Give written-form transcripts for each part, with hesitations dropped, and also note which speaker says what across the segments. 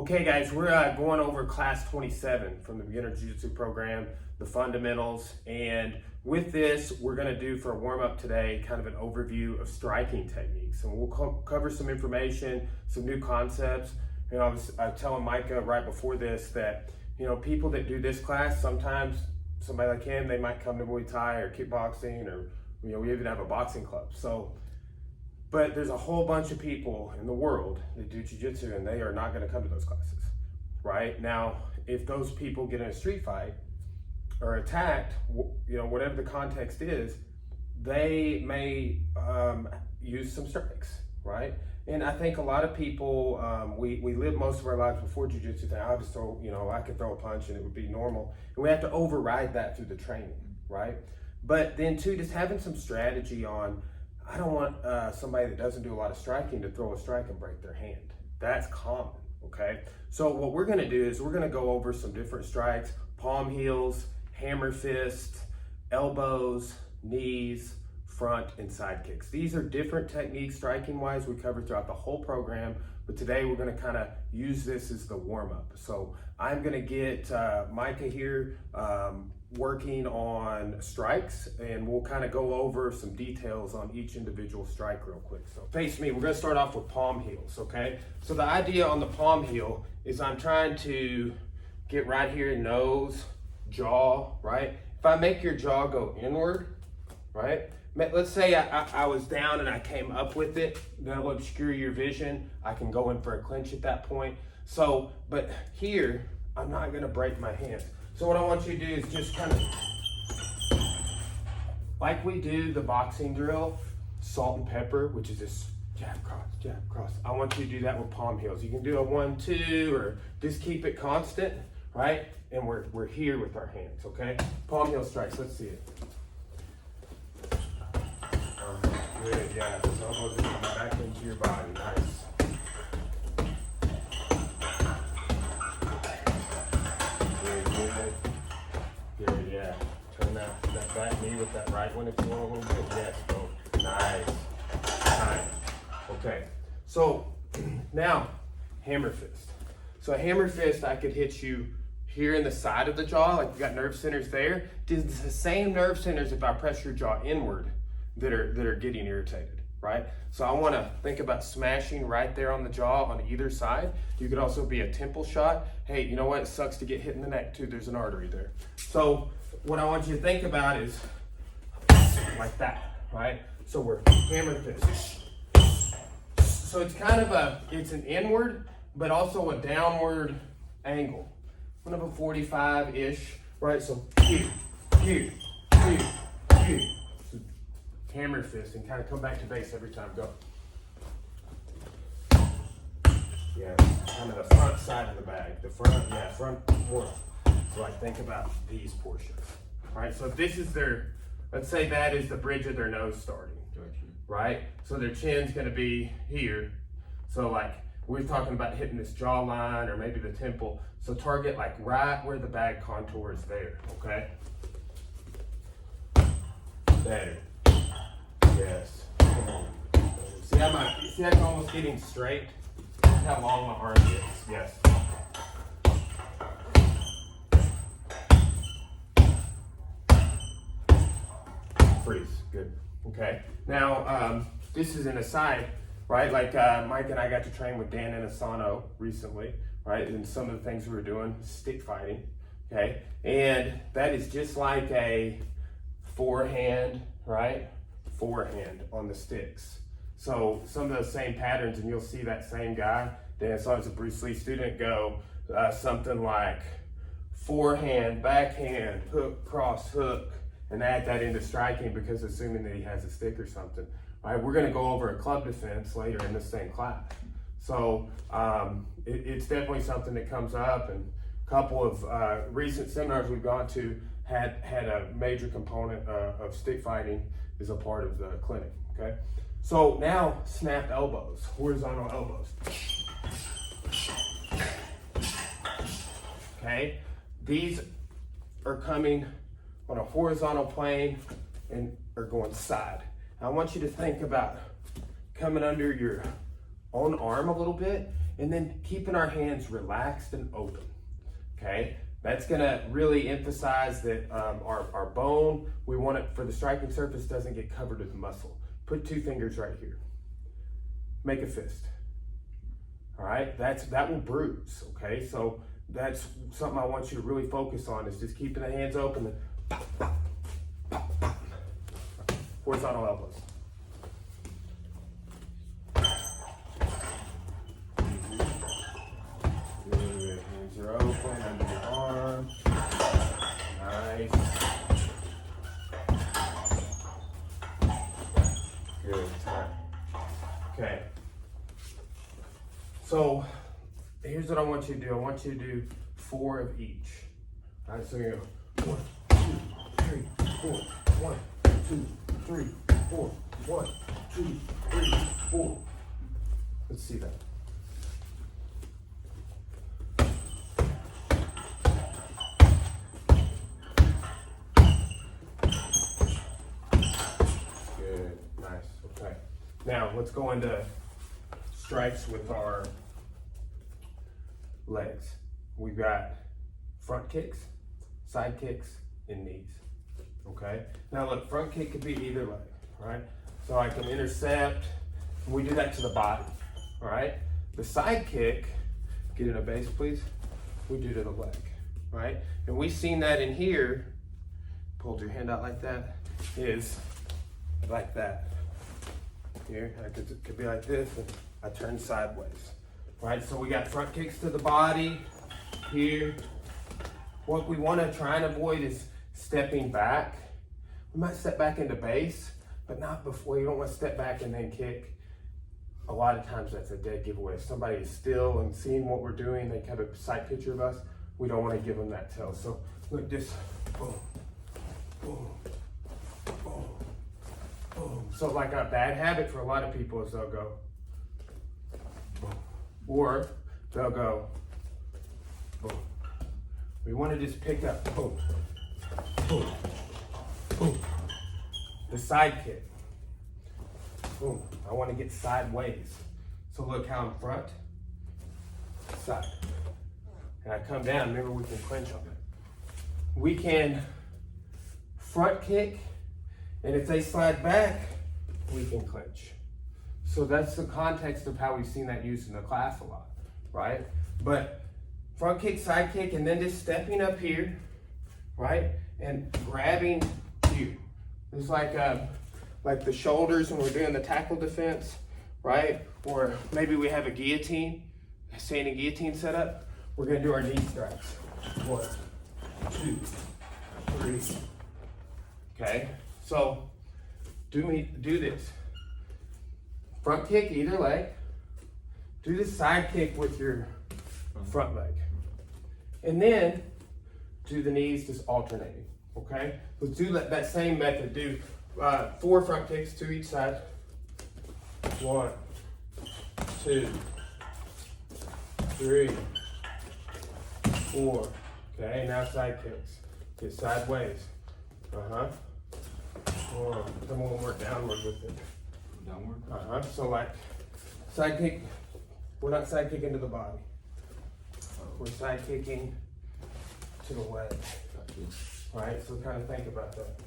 Speaker 1: Okay guys, we're going over class 27 from the beginner jiu-jitsu program, the fundamentals, and with this we're going to do for a warm-up today kind of an overview of striking techniques, and we'll cover some information, some new concepts. You know, I was telling Micah right before this that, you know, people that do this class, sometimes somebody like him, they might come to Muay Thai or kickboxing, or, you know, we even have a boxing club. But there's a whole bunch of people in the world that do jiu-jitsu and they are not going to come to those classes, right? Now, if those people get in a street fight or attacked, you know, whatever the context is, they may use some strikes, right? And I think a lot of people, we live most of our lives before jiu-jitsu. I just throw, you know, I could throw a punch and it would be normal. And we have to override that through the training, right? But then too, just having some strategy on, I don't want somebody that doesn't do a lot of striking to throw a strike and break their hand. That's common, okay? So what we're gonna do is we're gonna go over some different strikes: palm heels, hammer fist, elbows, knees, front, and side kicks. These are different techniques striking wise we cover throughout the whole program, but today we're gonna kind of use this as the warm-up. So I'm gonna get Micah here working on strikes, and we'll kind of go over some details on each individual strike real quick. So face me, we're going to start off with palm heels, okay? So the idea on the palm heel is I'm trying to get right here, nose, jaw, right? If I make your jaw go inward, right? Let's say I was down and I came up with it, that'll obscure your vision. I can go in for a clinch at that point. So, but here, I'm not going to break my hand. So what I want you to do is just kind of, like we do the boxing drill, salt and pepper, which is just jab, cross. I want you to do that with palm heels. You can do a 1-2 or just keep it constant, right? And we're here with our hands, okay? Palm heel strikes, let's see it. Good, yeah, those elbows are coming back into your body, nice. Good, yeah. Turn that back knee with that right one if you want a little bit. Yes, go. Nice. Nice. Okay. So now, hammer fist. So a hammer fist, I could hit you here in the side of the jaw, like you got nerve centers there. It's the same nerve centers if I press your jaw inward that are getting irritated, right? So I want to think about smashing right there on the jaw on either side. You could also be a temple shot. Hey, you know what? It sucks to get hit in the neck too. There's an artery there. So what I want you to think about is like that, right? So we're hammer fist. So it's kind of it's an inward, but also a downward angle. One of a 45-ish, right? So here. So hammer fist and kind of come back to base every time. Go. Yeah, kind of the front side of the bag. The front, yeah, front more. So I think about these portions. All right, so if this is their, let's say that is the bridge of their nose starting, right? So their chin's gonna be here. So like, we're talking about hitting this jawline or maybe the temple. So target like right where the bag contour is there, okay? Better. Yes. Come on. See how I'm almost getting straight? How long my arm gets. Yes. Freeze. Good. Okay. Now, this is an aside, right? Like Mike and I got to train with Dan and Asano recently, right? And some of the things we were doing, stick fighting, okay? And that is just like a forehand, right? Forehand on the sticks. So some of those same patterns, and you'll see that same guy, Dan Asano's a Bruce Lee student, go something like forehand, backhand, hook, cross, hook, and add that into striking, because assuming that he has a stick or something. All right, we're gonna go over a club defense later in the same class. So it's definitely something that comes up, and a couple of recent seminars we've gone to had a major component of stick fighting as a part of the clinic, okay? So now, snap elbows, horizontal elbows. Okay, these are coming on a horizontal plane and are going side. I want you to think about coming under your own arm a little bit and then keeping our hands relaxed and open, okay? That's gonna really emphasize that our bone, we want it for the striking surface doesn't get covered with muscle. Put 2 fingers right here. Make a fist. All right, that will bruise, okay? So that's something I want you to really focus on is just keeping the hands open and pop, pop, pop, pop. Horizontal elbows. Good, hands are open under your arm. Nice. Good, time. Okay. So here's what I want you to do. I want you to do 4 of each. All right, so you go 1, 2, 3, 4. 1, 2, 3, 4. 1, 2, 3, 4. Let's see that. Good, nice, okay. Now let's go into strikes with our legs. We've got front kicks, side kicks, and knees. Okay? Now look, front kick could be either leg, right? So I can intercept, and we do that to the body, all right? The side kick, get in a base please, we do to the leg, right? And we've seen that in here, pulled your hand out like that, is like that. Here, it could be like this, and I turn sideways, right? So we got front kicks to the body here. What we want to try and avoid is stepping back. We might step back into base, but not before. You don't want to step back and then kick. A lot of times that's a dead giveaway. If somebody is still and seeing what we're doing, they have a sight picture of us, we don't want to give them that tell. So look, just boom, boom, boom, boom. So like a bad habit for a lot of people is they'll go boom, or they'll go boom. We want to just pick up boom, boom, boom. The side kick. Boom. I want to get sideways. So look how I'm front, side. And I come down, remember we can clinch on it. We can front kick, and if they slide back, we can clinch. So that's the context of how we've seen that used in the class a lot, right? But front kick, side kick, and then just stepping up here, right? And grabbing here. It's like the shoulders when we're doing the tackle defense, right? Or maybe we have a guillotine, a standing guillotine set up. We're gonna do our knee strikes. 1, 2, 3. Okay, so do this. Front kick either leg. Do the side kick with your front leg. And then do the knees just alternating, okay? Let's do that same method. Do 4 front kicks to each side. 1, 2, 3, 4. Okay, now side kicks. Get sideways. Or come on, work downward with it. Downward? So like side kick, we're not side kicking to the body. We're side kicking to the leg. Right, so kind of think about that.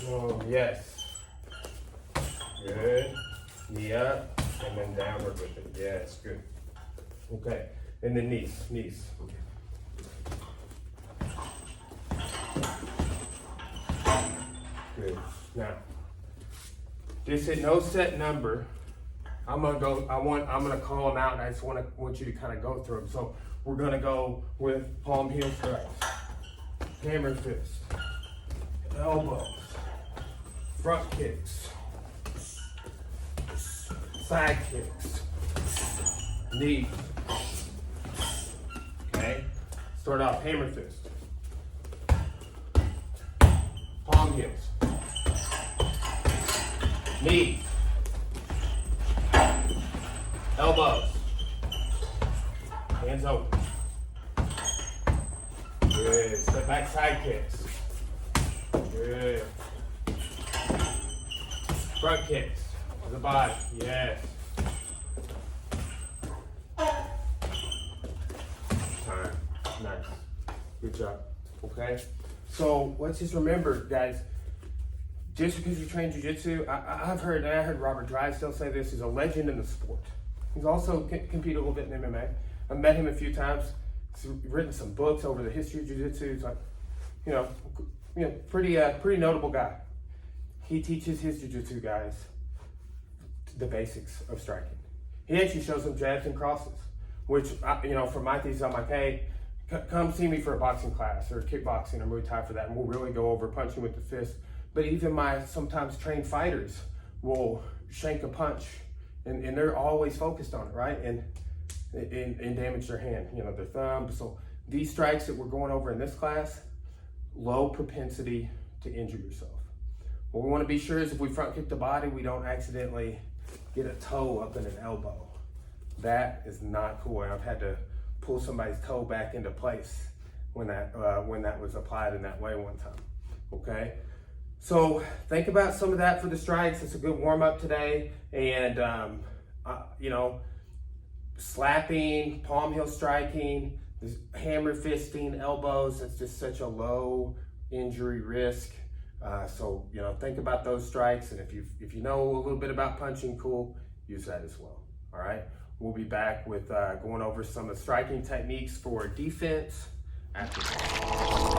Speaker 1: Oh, yes. Good. Knee up, and then downward with it. Yes, good. Okay, and then knees. Good. Now, just at no set number, I'm gonna call them out, and I just want you to kind of go through them. So we're gonna go with palm heel strikes, hammer fist, elbows, front kicks, side kicks, knees. Okay, start off hammer fist, palm heels, knees, elbows, hands open. Good. Step back side kicks. Good. Front kicks to the body. Yes. job, okay? So let's just remember, guys, just because you train jiu-jitsu, I heard Robert Drysdale say this, he's a legend in the sport. He's also competed a little bit in MMA. I've met him a few times. He's written some books over the history of jiu-jitsu. He's like, pretty notable guy. He teaches his jiu-jitsu guys the basics of striking. He actually shows them jabs and crosses, which, for my thesis, I'm like, hey, come see me for a boxing class or kickboxing or Muay Thai for that, and we'll really go over punching with the fist. But even my sometimes trained fighters will shank a punch, and they're always focused on it, right? And damage their hand, their thumb. So these strikes that we're going over in this class, low propensity to injure yourself. What we want to be sure is if we front kick the body, we don't accidentally get a toe up in an elbow. That is not cool. And I've had to pull somebody's toe back into place when that was applied in that way one time. Okay, so think about some of that for the strikes. It's a good warm up today, and slapping, palm heel striking, hammer fisting, elbows. That's just such a low injury risk. So think about those strikes, and if you know a little bit about punching, cool, use that as well. All right, we'll be back with going over some of the striking techniques for defense after this.